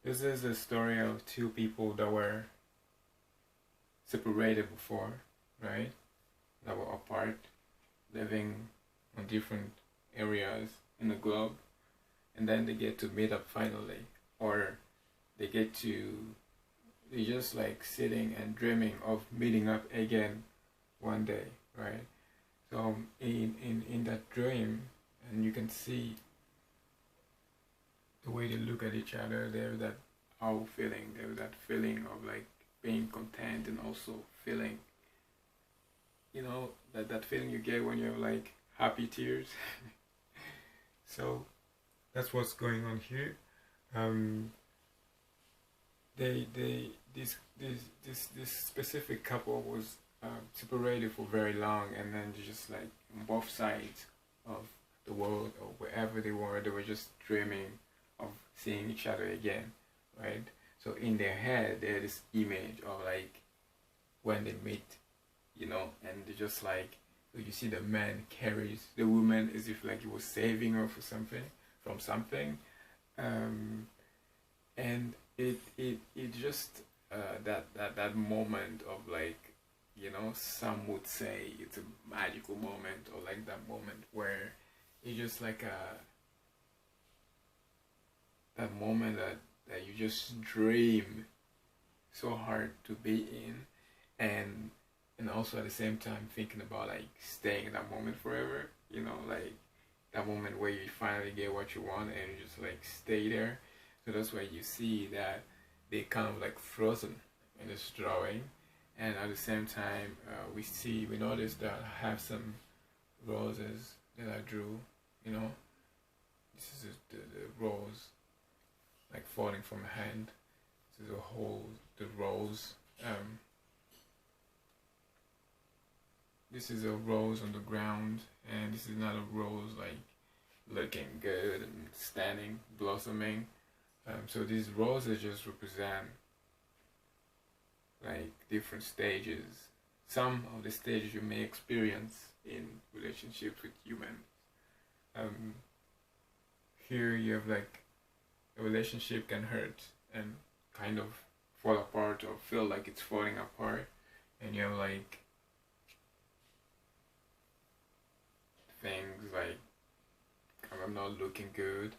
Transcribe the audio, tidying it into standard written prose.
This is a story of two people that were separated before, right? That were apart, living on different areas in the globe, and then they get to meet up finally, or they get to, they just like sitting and dreaming of meeting up again one day, right? So in that dream, and you can see the way they look at each other, there's that awe feeling, there's that feeling of like being content, and also feeling, that feeling you get when you have like happy tears. So that's what's going on here. Um, they this specific couple was separated for very long, and then just like on both sides of the world or wherever they were just dreaming of seeing each other again, right? So in their head, they had this image of like when they meet, and they just like, so you see the man carries the woman as if like he was saving her for something, from something, and it just that moment of like, some would say it's a magical moment, or like that moment where it's just like that moment that you just dream so hard to be in, and also at the same time thinking about like staying in that moment forever, like that moment where you finally get what you want and you just like stay there. So that's why you see that they kind of like frozen in this drawing, and at the same time we notice that I have some roses that I drew. This is the rose like falling from a hand. This is a whole the rose. This is a rose on the ground, and this is not a rose like looking good and standing, blossoming. So these roses just represent like different stages. Some of the stages you may experience in relationships with humans. Um, Here you have like a relationship can hurt and kind of fall apart, or feel like it's falling apart, and you have like things like I'm not looking good.